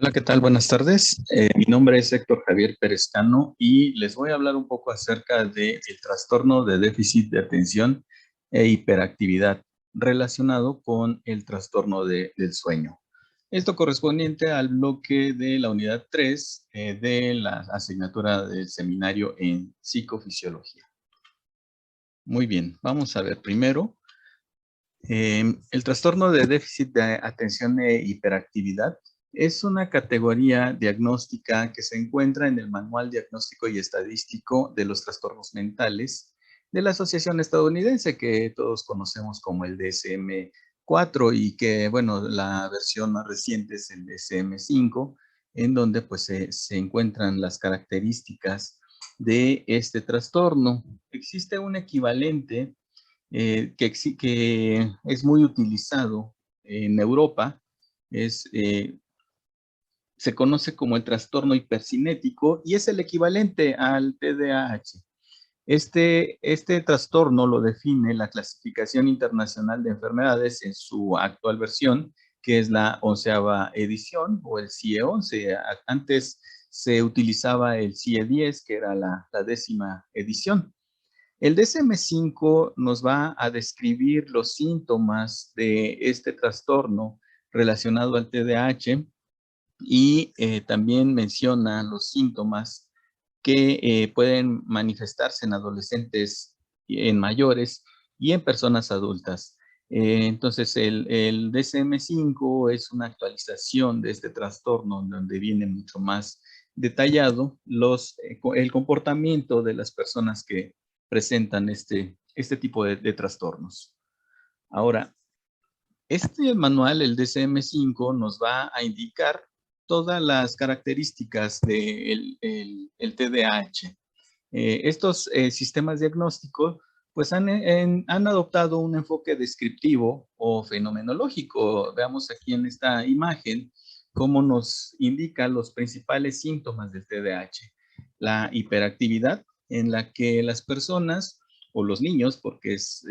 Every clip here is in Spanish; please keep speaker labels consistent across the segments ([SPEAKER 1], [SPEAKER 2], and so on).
[SPEAKER 1] Hola, ¿qué tal? Buenas tardes. Mi nombre es Héctor Javier Pérez Cano y les voy a hablar un poco acerca del trastorno de déficit de atención e hiperactividad relacionado con el trastorno del sueño. Esto correspondiente al bloque de la unidad 3 de la asignatura del seminario en psicofisiología. Muy bien, vamos a ver primero. El trastorno de déficit de atención e hiperactividad es una categoría diagnóstica que se encuentra en el Manual Diagnóstico y Estadístico de los Trastornos Mentales de la Asociación Estadounidense, que todos conocemos como el DSM-4 y que, bueno, la versión más reciente es el DSM-5, en donde pues se encuentran las características de este trastorno. Existe un equivalente que es muy utilizado en Europa, es, se conoce como el trastorno hipercinético y es el equivalente al TDAH. Este trastorno lo define la Clasificación Internacional de Enfermedades en su actual versión, que es la 11ª edición o el CIE-11. Antes se utilizaba el CIE-10, que era la 10ª edición. El DSM-5 nos va a describir los síntomas de este trastorno relacionado al TDAH y también menciona los síntomas que pueden manifestarse en adolescentes, en mayores y en personas adultas. Entonces, el DSM-5 es una actualización de este trastorno donde viene mucho más detallado el comportamiento de las personas que presentan este tipo de trastornos. Ahora, este manual, el DSM-5, nos va a indicar todas las características del el TDAH. Estos sistemas diagnósticos pues han adoptado un enfoque descriptivo o fenomenológico. Veamos aquí en esta imagen cómo nos indica los principales síntomas del TDAH. La hiperactividad, en la que las personas o los niños, porque es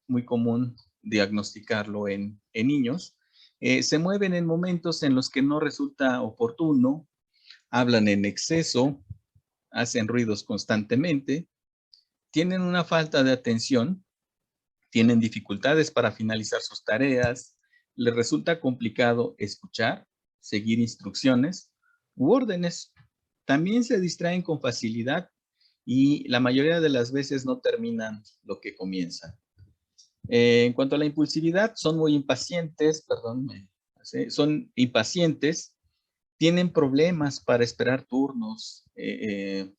[SPEAKER 1] muy común diagnosticarlo en niños, se mueven en momentos en los que no resulta oportuno, hablan en exceso, hacen ruidos constantemente, tienen una falta de atención, tienen dificultades para finalizar sus tareas, les resulta complicado escuchar, seguir instrucciones u órdenes. También se distraen con facilidad y la mayoría de las veces no terminan lo que comienzan. En cuanto a la impulsividad, son muy impacientes, son impacientes, tienen problemas para esperar turnos,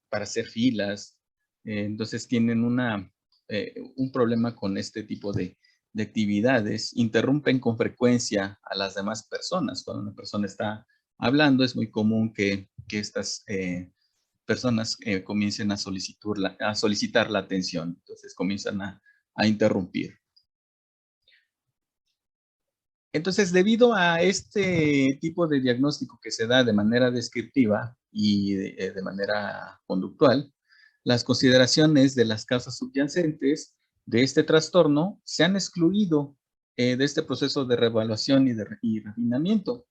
[SPEAKER 1] para hacer filas, entonces tienen un problema con este tipo de actividades, interrumpen con frecuencia a las demás personas. Cuando una persona está hablando, es muy común que estas personas comiencen a solicitar la atención, entonces comienzan a interrumpir. Entonces, debido a este tipo de diagnóstico que se da de manera descriptiva y de manera conductual, las consideraciones de las causas subyacentes de este trastorno se han excluido de este proceso de reevaluación y refinamiento.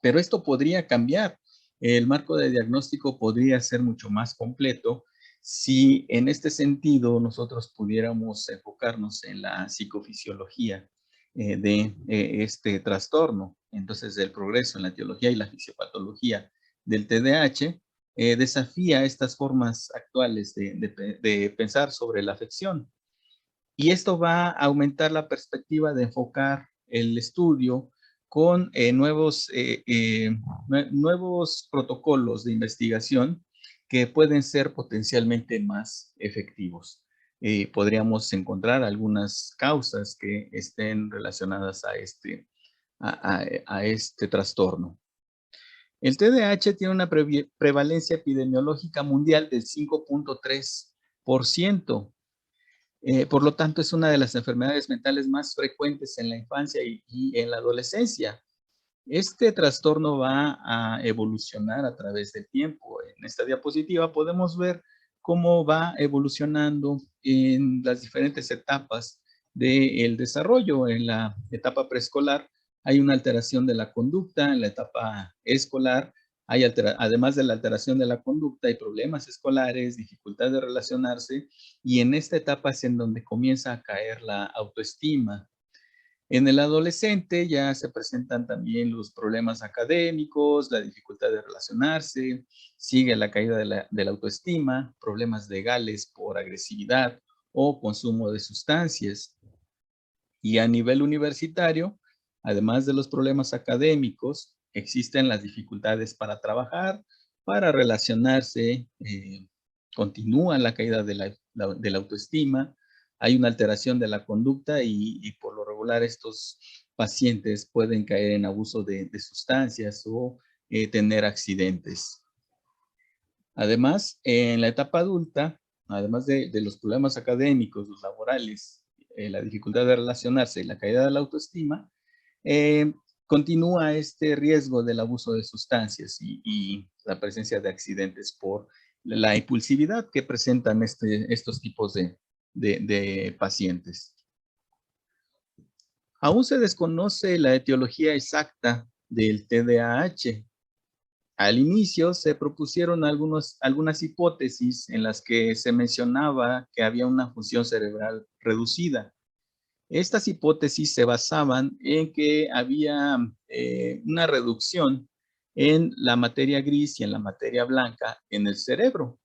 [SPEAKER 1] Pero esto podría cambiar. El marco de diagnóstico podría ser mucho más completo si en este sentido nosotros pudiéramos enfocarnos en la psicofisiología de este trastorno. Entonces, el progreso en la etiología y la fisiopatología del TDAH desafía estas formas actuales de pensar sobre la afección. Y esto va a aumentar la perspectiva de enfocar el estudio con nuevos protocolos de investigación que pueden ser potencialmente más efectivos. Podríamos encontrar algunas causas que estén relacionadas a este trastorno. El TDAH tiene una prevalencia epidemiológica mundial del 5.3%. Por lo tanto, es una de las enfermedades mentales más frecuentes en la infancia y en la adolescencia. Este trastorno va a evolucionar a través del tiempo. En esta diapositiva podemos ver cómo va evolucionando en las diferentes etapas del desarrollo. En la etapa preescolar Hay una alteración de la conducta en la etapa escolar. Además de la alteración de la conducta, hay problemas escolares, dificultad de relacionarse, y en esta etapa es en donde comienza a caer la autoestima. En el adolescente ya se presentan también los problemas académicos, la dificultad de relacionarse, sigue la caída de la autoestima, problemas legales por agresividad o consumo de sustancias. Y a nivel universitario, además de los problemas académicos, existen las dificultades para trabajar, para relacionarse, continúa la caída de la autoestima, hay una alteración de la conducta y por lo regular estos pacientes pueden caer en abuso de sustancias o tener accidentes. Además, en la etapa adulta, además de los problemas académicos, los laborales, la dificultad de relacionarse y la caída de la autoestima, eh, continúa este riesgo del abuso de sustancias y la presencia de accidentes por la impulsividad que presentan estos tipos de pacientes. Aún se desconoce la etiología exacta del TDAH. Al inicio se propusieron algunas hipótesis en las que se mencionaba que había una función cerebral reducida. Estas hipótesis se basaban en que había una reducción en la materia gris y en la materia blanca en el cerebro.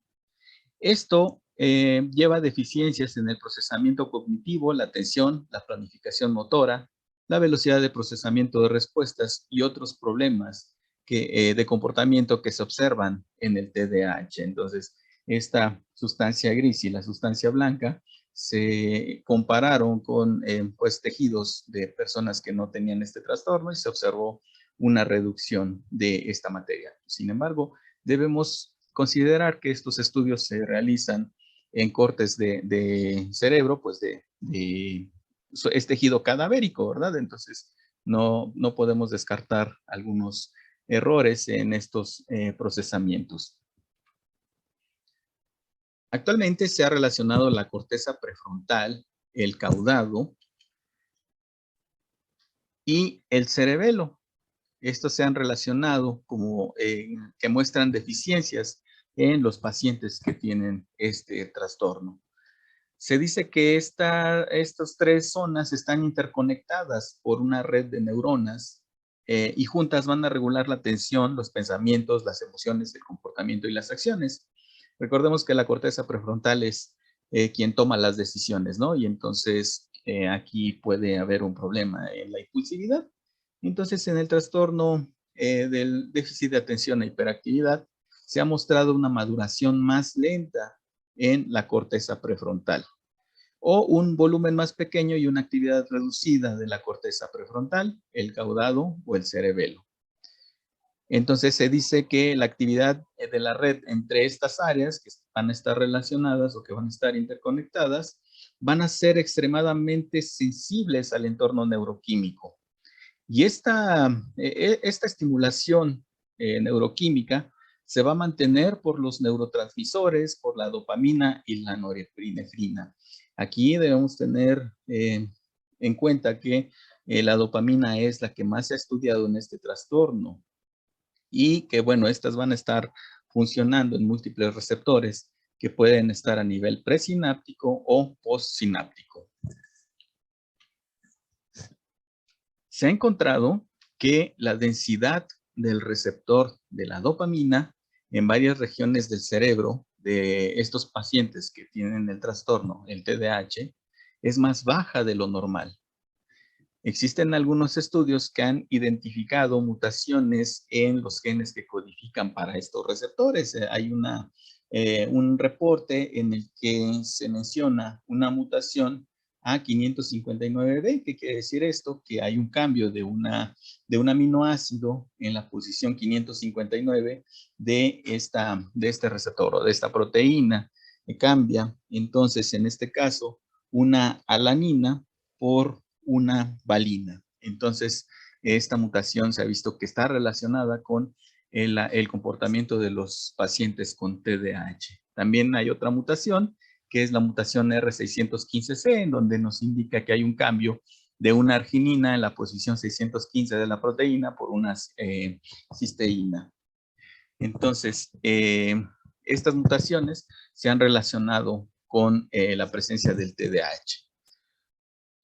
[SPEAKER 1] Esto lleva a deficiencias en el procesamiento cognitivo, la atención, la planificación motora, la velocidad de procesamiento de respuestas y otros problemas de comportamiento que se observan en el TDAH. Entonces, esta sustancia gris y la sustancia blanca se compararon con pues, tejidos de personas que no tenían este trastorno y se observó una reducción de esta materia. Sin embargo, debemos considerar que estos estudios se realizan en cortes de cerebro, pues es tejido cadavérico, ¿verdad? Entonces, no podemos descartar algunos errores en estos procesamientos. Actualmente se ha relacionado la corteza prefrontal, el caudado y el cerebelo. Estos se han relacionado como que muestran deficiencias en los pacientes que tienen este trastorno. Se dice que estas tres zonas están interconectadas por una red de neuronas y juntas van a regular la atención, los pensamientos, las emociones, el comportamiento y las acciones. Recordemos que la corteza prefrontal es quien toma las decisiones, ¿no? Y entonces aquí puede haber un problema en la impulsividad. Entonces, en el trastorno del déficit de atención e hiperactividad, se ha mostrado una maduración más lenta en la corteza prefrontal, o un volumen más pequeño y una actividad reducida de la corteza prefrontal, el caudado o el cerebelo. Entonces se dice que la actividad de la red entre estas áreas que van a estar relacionadas o que van a estar interconectadas, van a ser extremadamente sensibles al entorno neuroquímico. Y esta estimulación neuroquímica se va a mantener por los neurotransmisores, por la dopamina y la norepinefrina. Aquí debemos tener en cuenta que la dopamina es la que más se ha estudiado en este trastorno y que, bueno, estas van a estar funcionando en múltiples receptores que pueden estar a nivel presináptico o postsináptico. Se ha encontrado que la densidad del receptor de la dopamina en varias regiones del cerebro de estos pacientes que tienen el trastorno, el TDAH, es más baja de lo normal. Existen algunos estudios que han identificado mutaciones en los genes que codifican para estos receptores. Hay un reporte en el que se menciona una mutación A559B. ¿Qué quiere decir esto? Que hay un cambio de un aminoácido en la posición 559 de este receptor o de esta proteína. Cambia, entonces, en este caso, una alanina por una valina. Entonces, esta mutación se ha visto que está relacionada con el comportamiento de los pacientes con TDAH. También hay otra mutación, que es la mutación R615C, en donde nos indica que hay un cambio de una arginina en la posición 615 de la proteína por una cisteína. Entonces, estas mutaciones se han relacionado con la presencia del TDAH.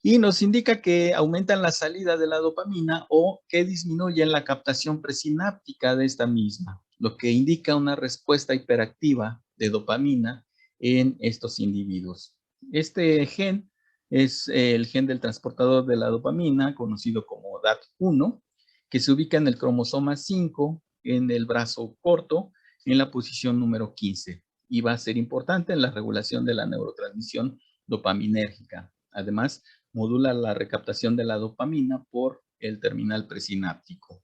[SPEAKER 1] Y nos indica que aumentan la salida de la dopamina o que disminuyen la captación presináptica de esta misma, lo que indica una respuesta hiperactiva de dopamina en estos individuos. Este gen es el gen del transportador de la dopamina, conocido como DAT1, que se ubica en el cromosoma 5, en el brazo corto, en la posición número 15, y va a ser importante en la regulación de la neurotransmisión dopaminérgica. Además, modula la recaptación de la dopamina por el terminal presináptico.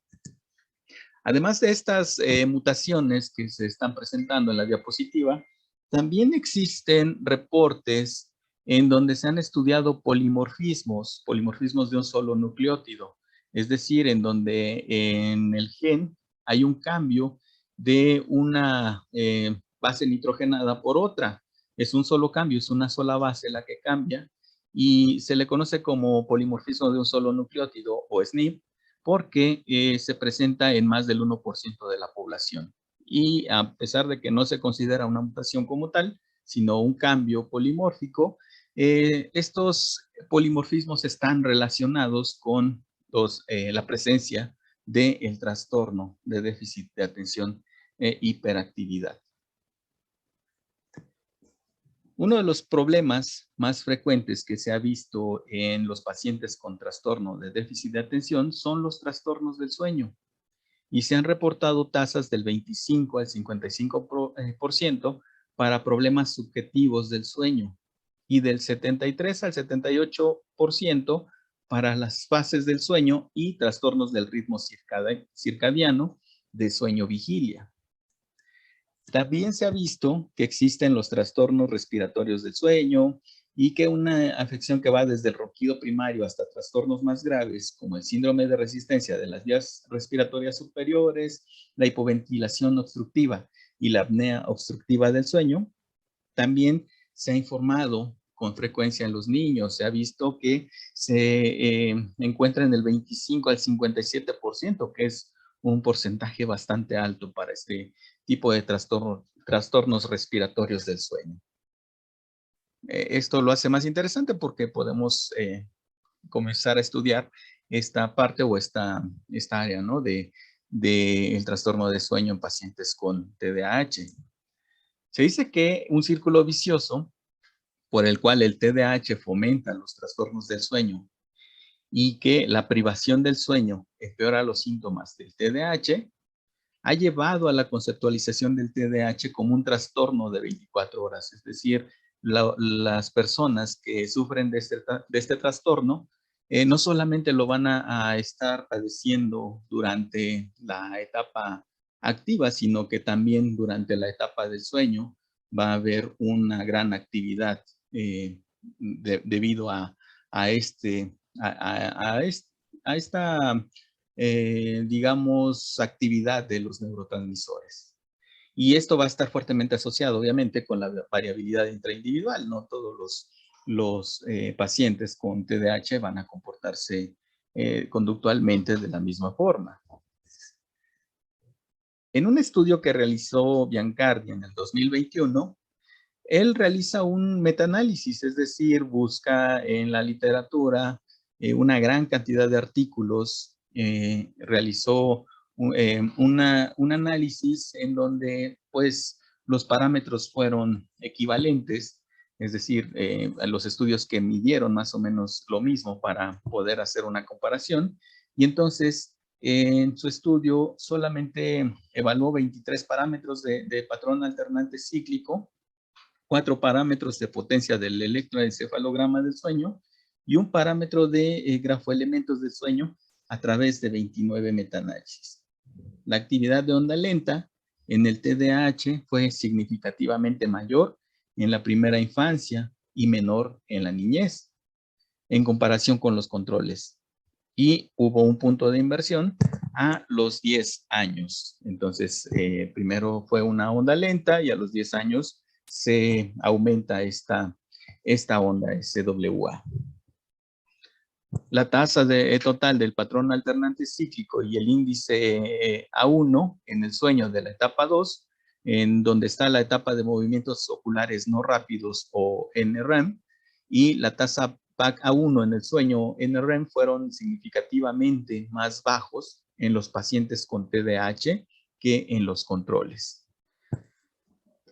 [SPEAKER 1] Además de estas mutaciones que se están presentando en la diapositiva, también existen reportes en donde se han estudiado polimorfismos de un solo nucleótido, es decir, en donde en el gen hay un cambio de una base nitrogenada por otra. Es un solo cambio, es una sola base la que cambia, y se le conoce como polimorfismo de un solo nucleótido o SNP, porque se presenta en más del 1% de la población. Y a pesar de que no se considera una mutación como tal, sino un cambio polimórfico, estos polimorfismos están relacionados con la presencia del trastorno de déficit de atención e hiperactividad. Uno de los problemas más frecuentes que se ha visto en los pacientes con trastorno de déficit de atención son los trastornos del sueño, y se han reportado tasas del 25 al 55% para problemas subjetivos del sueño y del 73 al 78% para las fases del sueño y trastornos del ritmo circadiano de sueño-vigilia. También se ha visto que existen los trastornos respiratorios del sueño y que una afección que va desde el ronquido primario hasta trastornos más graves, como el síndrome de resistencia de las vías respiratorias superiores, la hipoventilación obstructiva y la apnea obstructiva del sueño, también se ha informado con frecuencia en los niños. Se ha visto que se encuentra en el 25 al 57%, que es un porcentaje bastante alto para este tipo de trastornos respiratorios del sueño. Esto lo hace más interesante porque podemos comenzar a estudiar esta parte o esta área, ¿no? del trastorno de sueño en pacientes con TDAH. Se dice que un círculo vicioso por el cual el TDAH fomenta los trastornos del sueño y que la privación del sueño empeora los síntomas del TDAH, ha llevado a la conceptualización del TDAH como un trastorno de 24 horas. Es decir, las personas que sufren de este trastorno no solamente lo van a estar padeciendo durante la etapa activa, sino que también durante la etapa del sueño va a haber una gran actividad debido a esta digamos, actividad de los neurotransmisores. Y esto va a estar fuertemente asociado, obviamente, con la variabilidad intraindividual. No todos los pacientes con TDAH van a comportarse conductualmente de la misma forma. En un estudio que realizó Biancardi en el 2021, él realiza un metaanálisis, es decir, busca en la literatura una gran cantidad de artículos, realizó un análisis en donde pues los parámetros fueron equivalentes, es decir, los estudios que midieron más o menos lo mismo para poder hacer una comparación, y entonces en su estudio solamente evaluó 23 parámetros de patrón alternante cíclico, 4 parámetros de potencia del electroencefalograma del sueño y un parámetro de grafoelementos del sueño a través de 29 metaanálisis. La actividad de onda lenta en el TDAH fue significativamente mayor en la primera infancia y menor en la niñez, en comparación con los controles. Y hubo un punto de inversión a los 10 años. Entonces, primero fue una onda lenta y a los 10 años se aumenta esta onda SWA. La tasa total del patrón alternante cíclico y el índice A1 en el sueño de la etapa 2, en donde está la etapa de movimientos oculares no rápidos o NREM, y la tasa PAC-A1 en el sueño NREM fueron significativamente más bajos en los pacientes con TDAH que en los controles.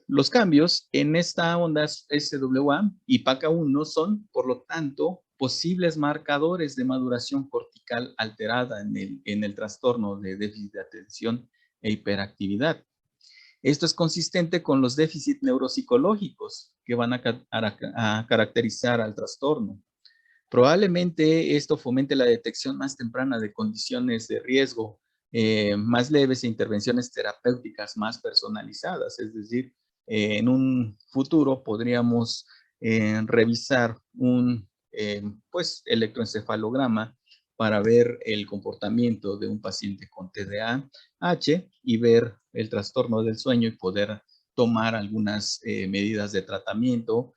[SPEAKER 1] Los cambios en esta onda SWA y PACA1 son, por lo tanto, posibles marcadores de maduración cortical alterada en el trastorno de déficit de atención e hiperactividad. Esto es consistente con los déficits neuropsicológicos que van a caracterizar al trastorno. Probablemente esto fomente la detección más temprana de condiciones de riesgo más leves e intervenciones terapéuticas más personalizadas, es decir, en un futuro podríamos revisar un pues, electroencefalograma para ver el comportamiento de un paciente con TDAH y ver el trastorno del sueño y poder tomar algunas medidas de tratamiento.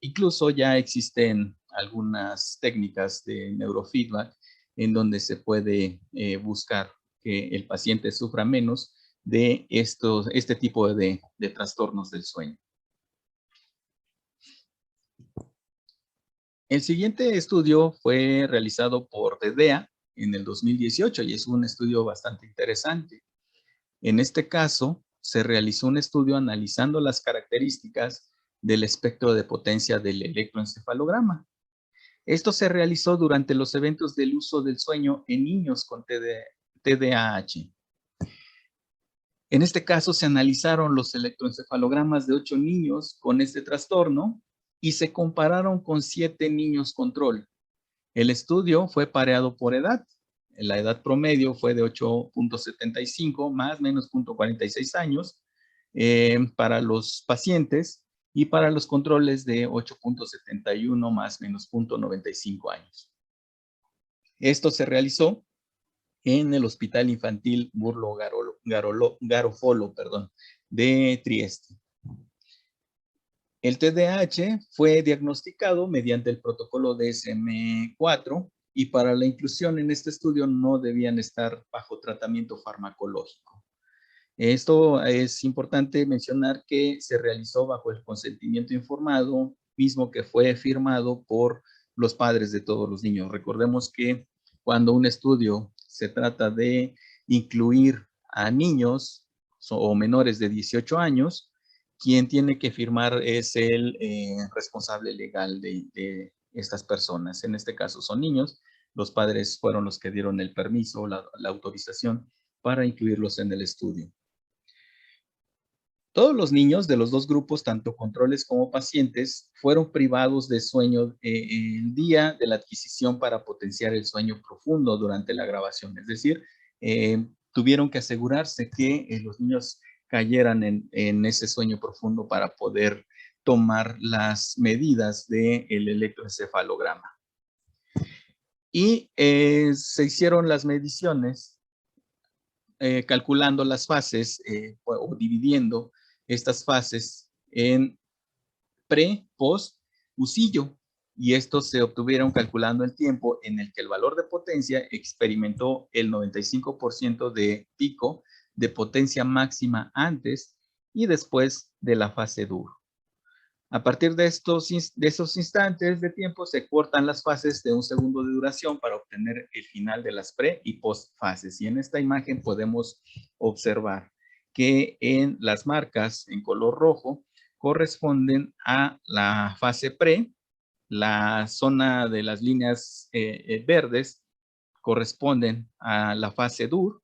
[SPEAKER 1] Incluso ya existen algunas técnicas de neurofeedback en donde se puede buscar que el paciente sufra menos de este tipo de trastornos del sueño. El siguiente estudio fue realizado por DEDEA en el 2018 y es un estudio bastante interesante. En este caso, se realizó un estudio analizando las características del espectro de potencia del electroencefalograma. Esto se realizó durante los eventos del uso del sueño en niños con TDAH. En este caso se analizaron los electroencefalogramas de 8 niños con este trastorno y se compararon con 7 niños control. El estudio fue pareado por edad. La edad promedio fue de 8.75 más menos 0.46 años para los pacientes y para los controles de 8.71 más menos 0.95 años. Esto se realizó en el Hospital Infantil Burlo Garofolo de Trieste. El TDAH fue diagnosticado mediante el protocolo DSM-4 y para la inclusión en este estudio no debían estar bajo tratamiento farmacológico. Esto es importante mencionar que se realizó bajo el consentimiento informado, mismo que fue firmado por los padres de todos los niños. Recordemos que cuando un estudio se trata de incluir a niños o menores de 18 años, quien tiene que firmar es el responsable legal de estas personas. En este caso son niños. Los padres fueron los que dieron el permiso, la autorización para incluirlos en el estudio. Todos los niños de los dos grupos, tanto controles como pacientes, fueron privados de sueño el día de la adquisición para potenciar el sueño profundo durante la grabación. Es decir, tuvieron que asegurarse que los niños cayeran en ese sueño profundo para poder tomar las medidas del electroencefalograma. Y se hicieron las mediciones calculando las fases o dividiendo estas fases en pre, post, usillo, y estos se obtuvieron calculando el tiempo en el que el valor de potencia experimentó el 95% de pico de potencia máxima antes y después de la fase DUR. A partir de esos instantes de tiempo se cortan las fases de 1 segundo de duración para obtener el final de las pre y post fases. Y en esta imagen podemos observar que en las marcas en color rojo corresponden a la fase pre, la zona de las líneas verdes corresponden a la fase DUR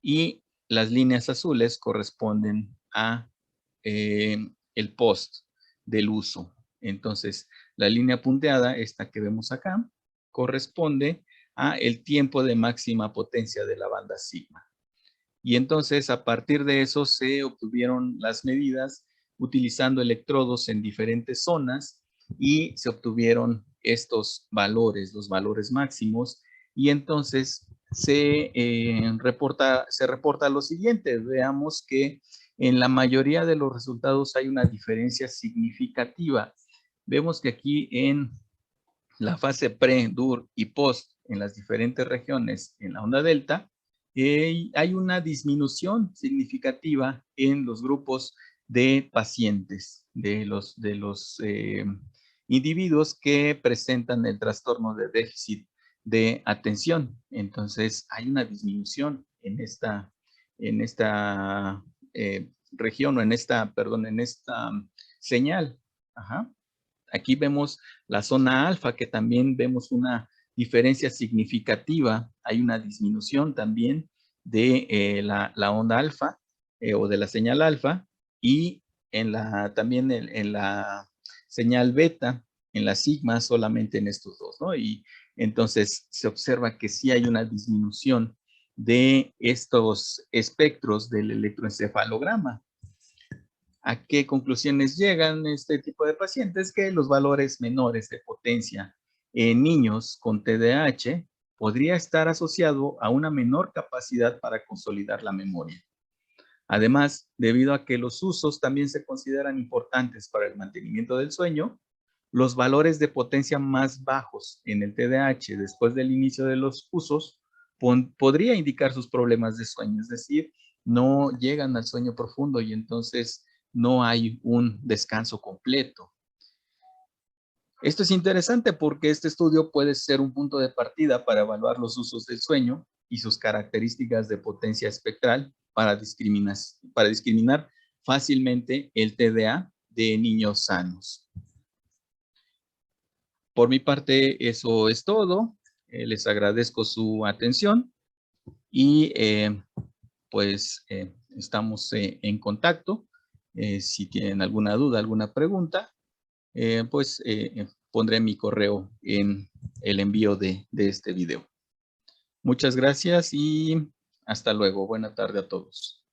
[SPEAKER 1] y las líneas azules corresponden a el post del uso. Entonces, la línea punteada, esta que vemos acá, corresponde a el tiempo de máxima potencia de la banda sigma. Y entonces, a partir de eso, se obtuvieron las medidas utilizando electrodos en diferentes zonas y se obtuvieron estos valores, los valores máximos, y entonces se reporta lo siguiente. Veamos que en la mayoría de los resultados hay una diferencia significativa. Vemos que aquí en la fase pre, dur y post en las diferentes regiones en la onda delta, hay una disminución significativa en los grupos de pacientes, de los individuos que presentan el trastorno de déficit de atención. Entonces, hay una disminución en esta región, o en esta, perdón, en esta señal. Ajá. Aquí vemos la zona alfa, que también vemos una diferencia significativa. Hay una disminución también de la onda alfa o de la señal alfa, y también en la señal beta, en la sigma, solamente en estos dos, ¿no? Y entonces se observa que sí hay una disminución de estos espectros del electroencefalograma. ¿A qué conclusiones llegan este tipo de pacientes? Que los valores menores de potencia en niños con TDAH podría estar asociado a una menor capacidad para consolidar la memoria. Además, debido a que los usos también se consideran importantes para el mantenimiento del sueño, los valores de potencia más bajos en el TDAH después del inicio de los usos podría indicar sus problemas de sueño, es decir, no llegan al sueño profundo y entonces no hay un descanso completo. Esto es interesante porque este estudio puede ser un punto de partida para evaluar los usos del sueño y sus características de potencia espectral para discriminar fácilmente el TDA de niños sanos. Por mi parte, eso es todo. Les agradezco su atención y pues estamos en contacto. Si tienen alguna duda, alguna pregunta, pues pondré mi correo en el envío de este video. Muchas gracias y hasta luego. Buena tarde a todos.